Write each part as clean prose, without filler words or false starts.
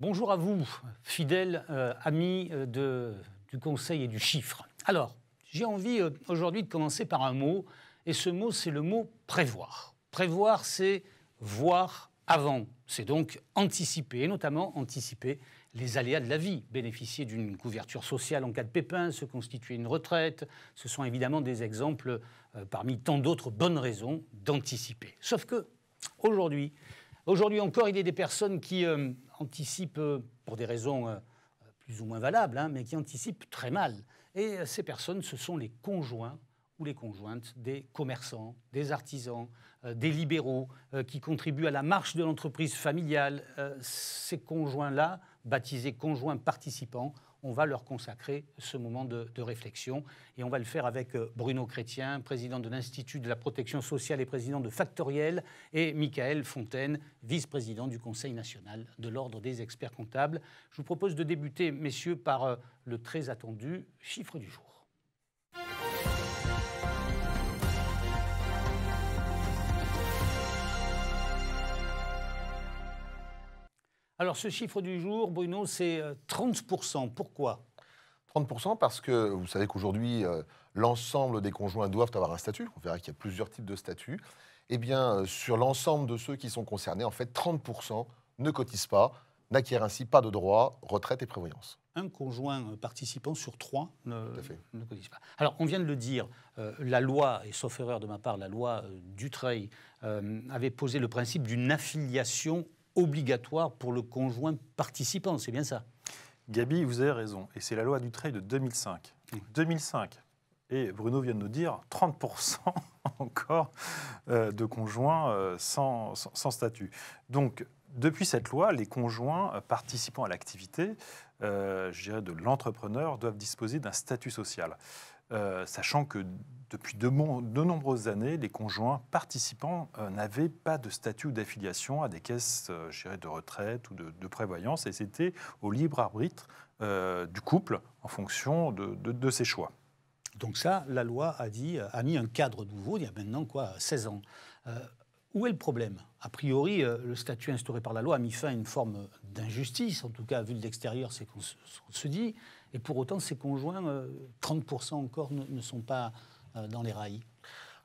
Bonjour à vous, fidèles amis du conseil et du chiffre. Alors, j'ai envie aujourd'hui de commencer par un mot, et ce mot, c'est le mot prévoir. Prévoir, c'est voir avant, c'est donc anticiper, et notamment anticiper les aléas de la vie, bénéficier d'une couverture sociale en cas de pépin, se constituer une retraite. Ce sont évidemment des exemples parmi tant d'autres bonnes raisons d'anticiper. Sauf que aujourd'hui encore, il y a des personnes qui anticipent pour des raisons plus ou moins valables, mais qui anticipent très mal. Et ces personnes, ce sont les conjoints ou les conjointes des commerçants, des artisans, des libéraux qui contribuent à la marche de l'entreprise familiale. Ces conjoints-là, baptisés conjoints participants, on va leur consacrer ce moment de réflexion. Et on va le faire avec Bruno Chrétien, président de l'Institut de la protection sociale et président de Factoriel, et Michael Fontaine, vice-président du Conseil national de l'Ordre des experts comptables. Je vous propose de débuter, messieurs, par le très attendu chiffre du jour. Alors, ce chiffre du jour, Bruno, c'est 30%. Pourquoi ? 30% parce que vous savez qu'aujourd'hui, l'ensemble des conjoints doivent avoir un statut. On verra qu'il y a plusieurs types de statuts. Eh bien, sur l'ensemble de ceux qui sont concernés, en fait, 30% ne cotisent pas, n'acquièrent ainsi pas de droits, retraite et prévoyance. Un conjoint participant sur 3 ne cotise pas. Alors, on vient de le dire, la loi, et sauf erreur de ma part, la loi Dutreil avait posé le principe d'une affiliation obligatoire pour le conjoint participant, c'est bien ça ? Gabi, vous avez raison, et c'est la loi Dutreil de 2005. 2005, et Bruno vient de nous dire 30% encore de conjoints sans statut. Donc, depuis cette loi, les conjoints participant à l'activité, je dirais de l'entrepreneur, doivent disposer d'un statut social. Sachant que depuis de nombreuses années, les conjoints participants n'avaient pas de statut ou d'affiliation à des caisses de retraite ou de prévoyance, et c'était au libre arbitre du couple en fonction de ses choix. Donc ça, la loi a mis un cadre nouveau, il y a maintenant 16 ans. Où est le problème ? A priori, le statut instauré par la loi a mis fin à une forme d'injustice, en tout cas, vu de l'extérieur, c'est qu'on se dit. Et pour autant, ces conjoints, 30% encore, ne sont pas dans les rails.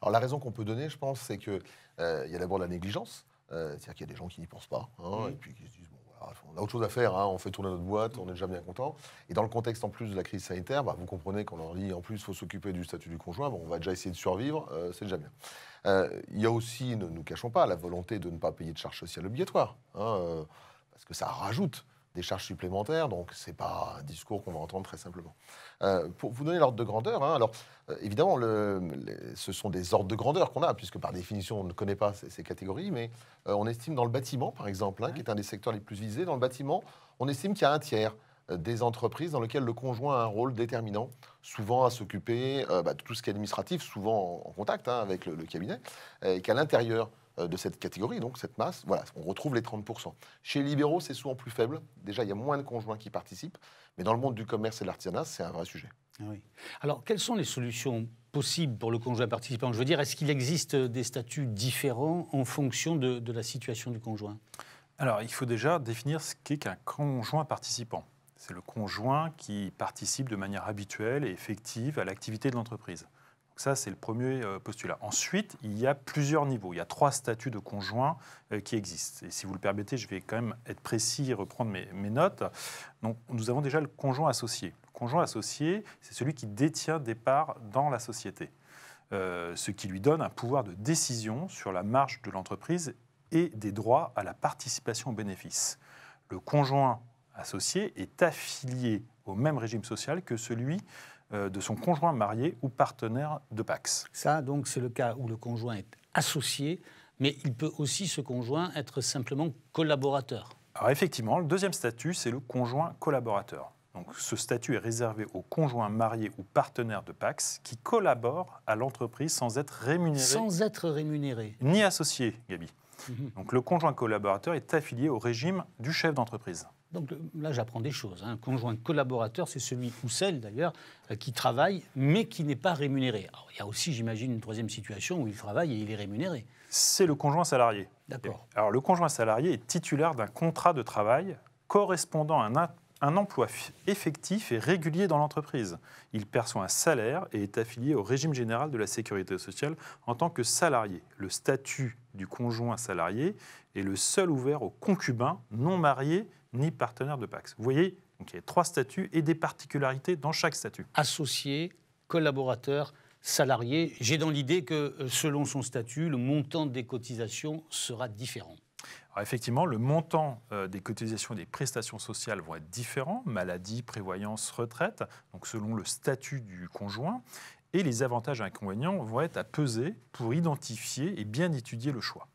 Alors la raison qu'on peut donner, je pense, c'est qu'il y a d'abord la négligence. C'est-à-dire qu'il y a des gens qui n'y pensent pas, et puis qui se disent, bon, voilà, on a autre chose à faire, on fait tourner notre boîte, on est déjà bien content. Et dans le contexte en plus de la crise sanitaire, vous comprenez qu'on leur dit, en plus, il faut s'occuper du statut du conjoint, on va déjà essayer de survivre, c'est déjà bien. Il y a aussi, ne nous cachons pas, la volonté de ne pas payer de charges sociales obligatoires, parce que ça rajoute des charges supplémentaires, donc ce n'est pas un discours qu'on va entendre très simplement. Pour vous donner l'ordre de grandeur, alors évidemment, ce sont des ordres de grandeur qu'on a, puisque par définition, on ne connaît pas ces catégories, mais on estime dans le bâtiment, par exemple, qui est un des secteurs les plus visés, dans le bâtiment, on estime qu'il y a un tiers des entreprises dans lesquelles le conjoint a un rôle déterminant, souvent à s'occuper de tout ce qui est administratif, souvent en contact avec le cabinet, et qu'à l'intérieur de cette catégorie, donc cette masse, voilà, on retrouve les 30%. Chez les libéraux, c'est souvent plus faible. Déjà, il y a moins de conjoints qui participent, mais dans le monde du commerce et de l'artisanat, c'est un vrai sujet. Oui. Alors, quelles sont les solutions possibles pour le conjoint participant ? Je veux dire, est-ce qu'il existe des statuts différents en fonction de la situation du conjoint ? Alors, il faut déjà définir ce qu'est qu'un conjoint participant. C'est le conjoint qui participe de manière habituelle et effective à l'activité de l'entreprise. Ça, c'est le premier postulat. Ensuite, il y a plusieurs niveaux. Il y a 3 statuts de conjoints qui existent. Et si vous le permettez, je vais quand même être précis et reprendre mes notes. Donc, nous avons déjà le conjoint associé. Le conjoint associé, c'est celui qui détient des parts dans la société, ce qui lui donne un pouvoir de décision sur la marge de l'entreprise et des droits à la participation aux bénéfices. Le conjoint associé est affilié au même régime social que celui de son conjoint marié ou partenaire de Pacs. Ça, donc, c'est le cas où le conjoint est associé, mais il peut aussi, ce conjoint, être simplement collaborateur. Alors effectivement, le deuxième statut, c'est le conjoint collaborateur. Donc ce statut est réservé aux conjoints mariés ou partenaires de Pacs qui collaborent à l'entreprise sans être rémunérés. Sans être rémunérés. Ni associés, Gabi. Donc le conjoint collaborateur est affilié au régime du chef d'entreprise. Donc là, j'apprends des choses. Un conjoint collaborateur, c'est celui ou celle, d'ailleurs, qui travaille, mais qui n'est pas rémunéré. Alors, il y a aussi, j'imagine, une troisième situation où il travaille et il est rémunéré. C'est le conjoint salarié. D'accord. Alors, le conjoint salarié est titulaire d'un contrat de travail correspondant à un emploi effectif et régulier dans l'entreprise. Il perçoit un salaire et est affilié au régime général de la sécurité sociale en tant que salarié. Le statut du conjoint salarié est le seul ouvert aux concubins non mariés ni partenaires de Pacs. Vous voyez, donc il y a 3 statuts et des particularités dans chaque statut. Associé, collaborateur, salarié. J'ai dans l'idée que selon son statut, le montant des cotisations sera différent. Alors effectivement, le montant des cotisations et des prestations sociales vont être différents, maladie, prévoyance, retraite, donc selon le statut du conjoint, et les avantages et inconvénients vont être à peser pour identifier et bien étudier le choix.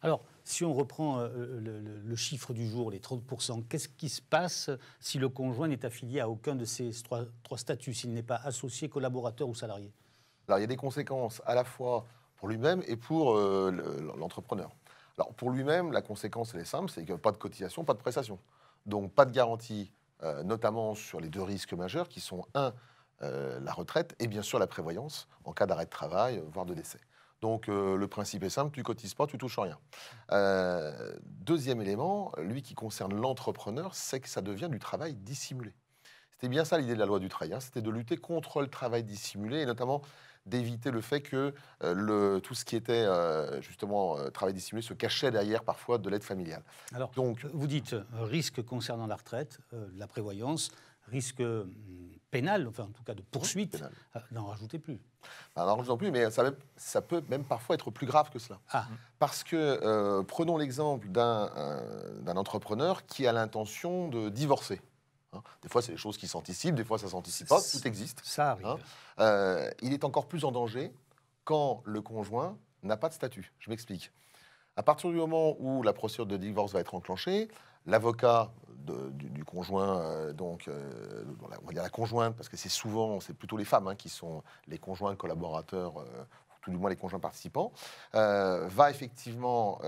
Alors, si on reprend le chiffre du jour, les 30%, qu'est-ce qui se passe si le conjoint n'est affilié à aucun de ces trois statuts, s'il n'est pas associé, collaborateur ou salarié? Alors, il y a des conséquences à la fois pour lui-même et pour l'entrepreneur. Alors, pour lui-même, la conséquence, elle est simple, c'est que pas de cotisation, pas de prestation. Donc, pas de garantie, notamment sur les 2 risques majeurs qui sont, la retraite et bien sûr la prévoyance en cas d'arrêt de travail, voire de décès. Donc, le principe est simple, tu cotises pas, tu touches rien. Deuxième élément, lui qui concerne l'entrepreneur, c'est que ça devient du travail dissimulé. C'était bien ça l'idée de la loi du travail, c'était de lutter contre le travail dissimulé et notamment d'éviter le fait que tout ce qui était justement travail dissimulé se cachait derrière parfois de l'aide familiale. Alors, donc, vous dites risque concernant la retraite, la prévoyance, risque pénal, enfin en tout cas de poursuite, n'en rajoutez plus. N'en rajoutons plus, mais ça peut même parfois être plus grave que cela. Parce que prenons l'exemple d'un entrepreneur qui a l'intention de divorcer. Des fois, c'est des choses qui s'anticipent, des fois, ça ne s'anticipe pas, tout existe. Ça arrive. Il est encore plus en danger quand le conjoint n'a pas de statut. Je m'explique. À partir du moment où la procédure de divorce va être enclenchée, l'avocat du conjoint, on va dire la conjointe, parce que c'est plutôt les femmes qui sont les conjoints collaborateurs, tout du moins les conjoints participants, va effectivement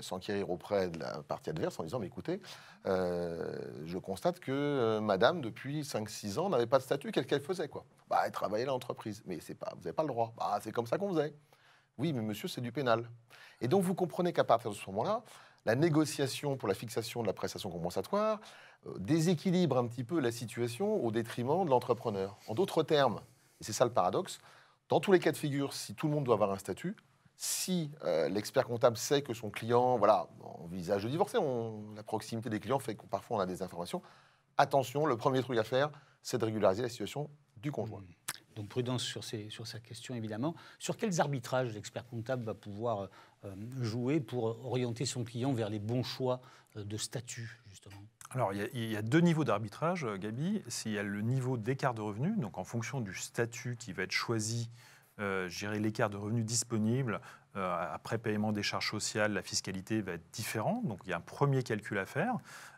s'enquérir auprès de la partie adverse en disant, mais écoutez, je constate que madame, depuis 5-6 ans, n'avait pas de statut, qu'est-ce qu'elle faisait, quoi? Elle travaillait à l'entreprise, mais vous n'avez pas le droit. C'est comme ça qu'on faisait. Oui, mais monsieur, c'est du pénal. Et donc, vous comprenez qu'à partir de ce moment-là, la négociation pour la fixation de la prestation compensatoire déséquilibre un petit peu la situation au détriment de l'entrepreneur. En d'autres termes, et c'est ça le paradoxe, dans tous les cas de figure, si tout le monde doit avoir un statut, si l'expert comptable sait que son client envisage de divorcer, la proximité des clients fait que parfois on a des informations, attention, le premier truc à faire, c'est de régulariser la situation du conjoint. Donc prudence sur sa question, évidemment. Sur quels arbitrages l'expert comptable va pouvoir jouer pour orienter son client vers les bons choix de statut, justement? Alors, il y a 2 niveaux d'arbitrage, Gabi. Il y a le niveau d'écart de revenus, donc en fonction du statut qui va être choisi, gérer l'écart de revenus disponible, après paiement des charges sociales, la fiscalité va être différente. Donc, il y a un premier calcul à faire.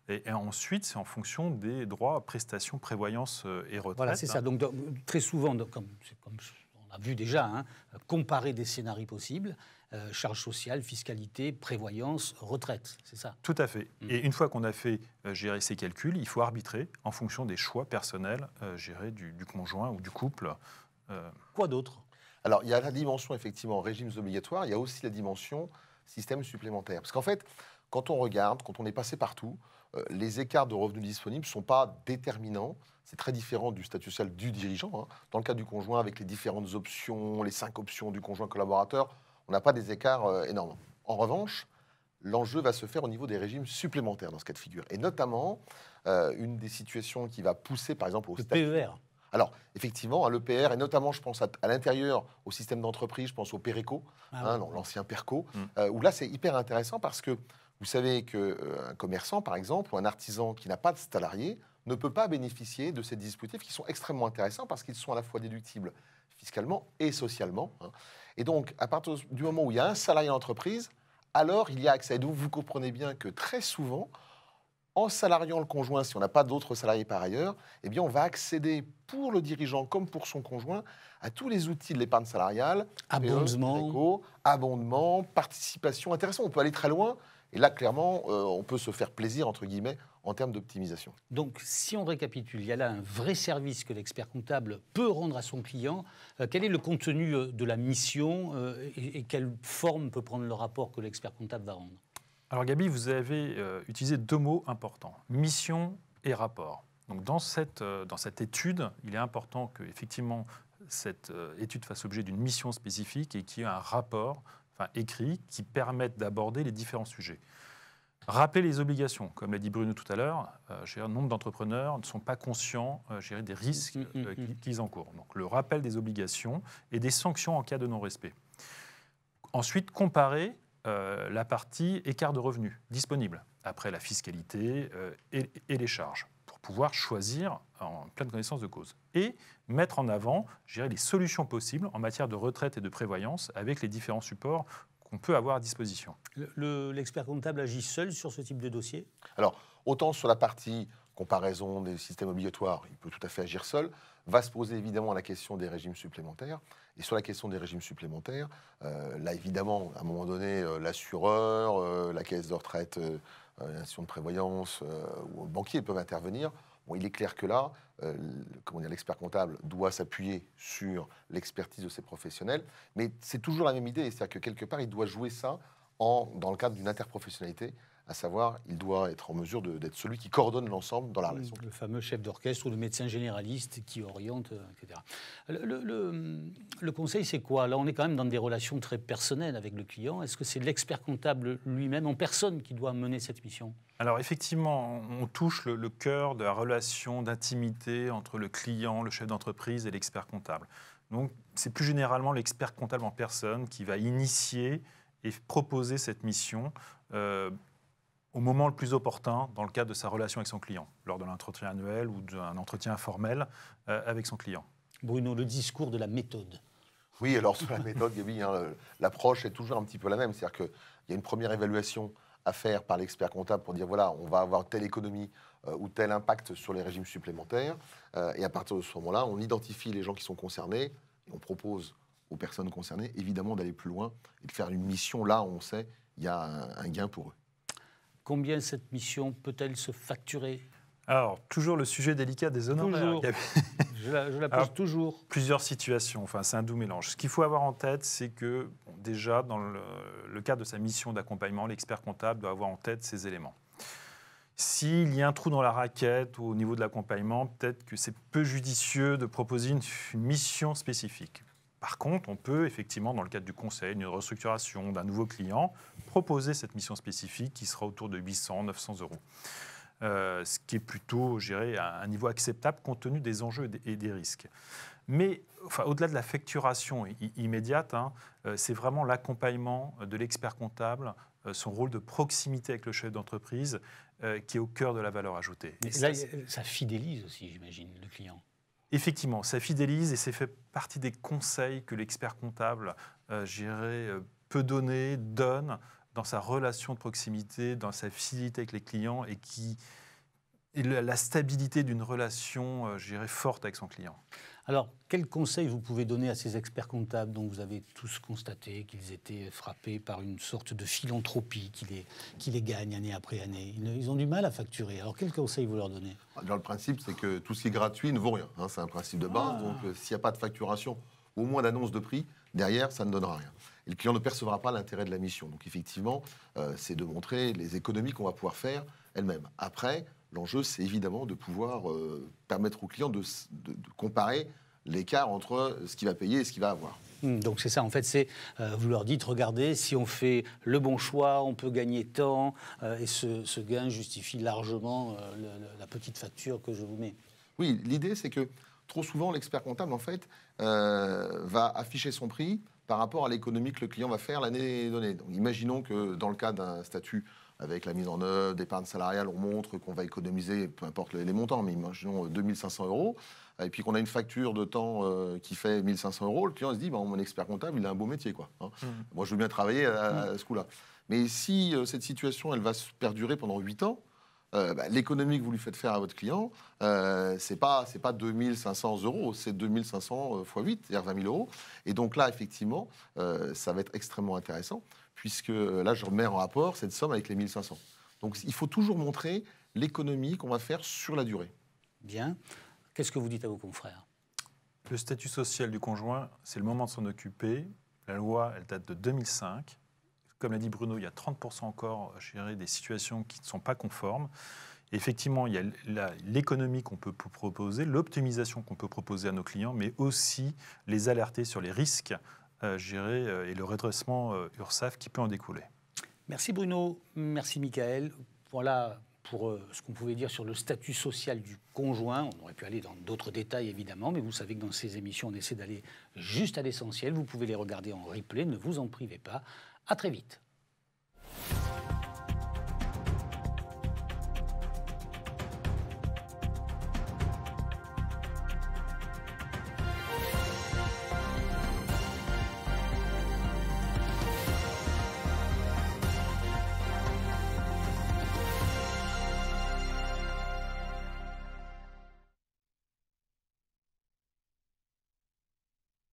Et ensuite, c'est en fonction des droits, prestations, prévoyance et retraite. Voilà, c'est ça. Donc, très souvent, comme on a vu déjà, comparer des scénarios possibles, charges sociales, fiscalité, prévoyance, retraite, c'est ça? Tout à fait. Et une fois qu'on a fait gérer ces calculs, il faut arbitrer en fonction des choix personnels gérés du conjoint ou du couple. Quoi d'autre? Alors, il y a la dimension, effectivement, régimes obligatoires, il y a aussi la dimension système supplémentaire. Parce qu'en fait, quand on regarde, quand on est passé partout, les écarts de revenus disponibles ne sont pas déterminants. C'est très différent du statut social du dirigeant. Dans le cas du conjoint, avec les différentes options, les 5 options du conjoint collaborateur, on n'a pas des écarts énormes. En revanche, l'enjeu va se faire au niveau des régimes supplémentaires dans ce cas de figure. Et notamment, une des situations qui va pousser, par exemple, au statut... PER. Alors, effectivement, l'EPR, et notamment, je pense à l'intérieur, au système d'entreprise, je pense au PERECO, l'ancien PERCO, où là, c'est hyper intéressant parce que vous savez qu'un commerçant, par exemple, ou un artisan qui n'a pas de salarié, ne peut pas bénéficier de ces dispositifs qui sont extrêmement intéressants parce qu'ils sont à la fois déductibles fiscalement et socialement. Et donc, à partir du moment où il y a un salarié en entreprise, alors il y a accès. Et donc, vous comprenez bien que très souvent, en salariant le conjoint, si on n'a pas d'autres salariés par ailleurs, eh bien, on va accéder pour le dirigeant comme pour son conjoint à tous les outils de l'épargne salariale, abondement, participation, intéressant. On peut aller très loin. Et là, clairement, on peut se faire plaisir, entre guillemets, en termes d'optimisation. Donc, si on récapitule, il y a là un vrai service que l'expert comptable peut rendre à son client. Quel est le contenu de la mission et quelle forme peut prendre le rapport que l'expert comptable va rendre? Alors Gabi, vous avez utilisé 2 mots importants, mission et rapport. Donc dans cette étude, il est important que effectivement cette étude fasse l'objet d'une mission spécifique et qu'il y ait un rapport écrit qui permette d'aborder les différents sujets. Rappeler les obligations, comme l'a dit Bruno tout à l'heure, nombre d'entrepreneurs ne sont pas conscients des risques qu'ils encourent. Donc le rappel des obligations et des sanctions en cas de non-respect. Ensuite, comparer la partie écart de revenus disponible, après la fiscalité et les charges, pour pouvoir choisir en pleine connaissance de cause. Et mettre en avant les solutions possibles en matière de retraite et de prévoyance avec les différents supports qu'on peut avoir à disposition. L'expert comptable agit seul sur ce type de dossier? Alors, autant sur la partie comparaison des systèmes obligatoires, il peut tout à fait agir seul, va se poser évidemment la question des régimes supplémentaires. Et sur la question des régimes supplémentaires, là évidemment, à un moment donné, l'assureur, la caisse de retraite, l'institution de prévoyance ou le banquier peuvent intervenir. Bon, il est clair que là, l'expert comptable doit s'appuyer sur l'expertise de ses professionnels, mais c'est toujours la même idée, c'est-à-dire que quelque part, il doit jouer ça dans le cadre d'une interprofessionnalité, à savoir, il doit être en mesure d'être celui qui coordonne l'ensemble dans la relation. Le fameux chef d'orchestre ou le médecin généraliste qui oriente, etc. Le conseil, c'est quoi? Là, on est quand même dans des relations très personnelles avec le client. Est-ce que c'est l'expert comptable lui-même, en personne, qui doit mener cette mission? Alors effectivement, on touche le cœur de la relation d'intimité entre le client, le chef d'entreprise et l'expert comptable. Donc c'est plus généralement l'expert comptable en personne qui va initier et proposer cette mission au moment le plus opportun dans le cadre de sa relation avec son client, lors de l'entretien annuel ou d'un entretien informel avec son client. Bruno, le discours de la méthode. Oui, alors sur la méthode, Gabi, l'approche est toujours un petit peu la même. C'est-à-dire qu'il y a une première évaluation à faire par l'expert comptable pour dire, voilà, on va avoir telle économie ou tel impact sur les régimes supplémentaires. Et à partir de ce moment-là, on identifie les gens qui sont concernés et on propose aux personnes concernées, évidemment, d'aller plus loin et de faire une mission là où on sait qu'il y a un gain pour eux. Combien cette mission peut-elle se facturer? Alors, toujours le sujet délicat des honoraires. Je la pose toujours. Plusieurs situations, c'est un doux mélange. Ce qu'il faut avoir en tête, c'est que déjà, dans le cadre de sa mission d'accompagnement, l'expert comptable doit avoir en tête ces éléments. S'il y a un trou dans la raquette ou au niveau de l'accompagnement, peut-être que c'est peu judicieux de proposer une mission spécifique. Par contre, on peut effectivement, dans le cadre du conseil, d'une restructuration, d'un nouveau client, proposer cette mission spécifique qui sera autour de 800, 900 euros. Ce qui est plutôt, je dirais, à un niveau acceptable compte tenu des enjeux et des risques. Mais au-delà de la facturation immédiate, c'est vraiment l'accompagnement de l'expert comptable, son rôle de proximité avec le chef d'entreprise qui est au cœur de la valeur ajoutée. Mais là, ça fidélise aussi, j'imagine, le client. Effectivement, ça fidélise et c'est fait partie des conseils que l'expert comptable, peut donne dans sa relation de proximité, dans sa fidélité avec les clients et la stabilité d'une relation, forte avec son client. Alors, quels conseils vous pouvez donner à ces experts comptables dont vous avez tous constaté qu'ils étaient frappés par une sorte de philanthropie qui les gagne année après année? Ils ont du mal à facturer. Alors, quels conseils vous leur donnez? Dans le principe, c'est que tout ce qui est gratuit ne vaut rien. C'est un principe de base. Donc, s'il n'y a pas de facturation, au moins d'annonce de prix, derrière, ça ne donnera rien. Et le client ne percevra pas l'intérêt de la mission. Donc, effectivement, c'est de montrer les économies qu'on va pouvoir faire elles-mêmes. Après, l'enjeu, c'est évidemment de pouvoir permettre au client de comparer l'écart entre ce qu'il va payer et ce qu'il va avoir. Donc c'est ça, en fait, vous leur dites, regardez, si on fait le bon choix, on peut gagner tant, et ce gain justifie largement la petite facture que je vous mets. Oui, l'idée, c'est que trop souvent, l'expert comptable, en fait, va afficher son prix par rapport à l'économie que le client va faire l'année donnée. Donc, imaginons que dans le cas d'un statut avec la mise en œuvre d'épargne salariale, on montre qu'on va économiser, peu importe les montants, mais imaginons 2500 €, et puis qu'on a une facture de temps qui fait 1500 €, le client se dit, mon expert comptable, il a un beau métier, quoi. Moi, je veux bien travailler à ce coup-là. Mais si cette situation, elle va se perdurer pendant 8 ans, l'économie que vous lui faites faire à votre client, c'est pas 2500 €, c'est 2500 x 8, c'est-à-dire 20 000 €. Et donc là, effectivement, ça va être extrêmement intéressant, puisque là, je remets en rapport cette somme avec les 1500. Donc il faut toujours montrer l'économie qu'on va faire sur la durée. Bien. Qu'est-ce que vous dites à vos confrères? Le statut social du conjoint, c'est le moment de s'en occuper. La loi, elle date de 2005. Comme l'a dit Bruno, il y a 30% encore, je dirais, des situations qui ne sont pas conformes. Et effectivement, il y a l'économie qu'on peut proposer, l'optimisation qu'on peut proposer à nos clients, mais aussi les alerter sur les risques, je dirais, et le redressement URSSAF qui peut en découler. Merci Bruno, merci Michael. Voilà pour ce qu'on pouvait dire sur le statut social du conjoint. On aurait pu aller dans d'autres détails évidemment, mais vous savez que dans ces émissions, on essaie d'aller juste à l'essentiel. Vous pouvez les regarder en replay, ne vous en privez pas. À très vite.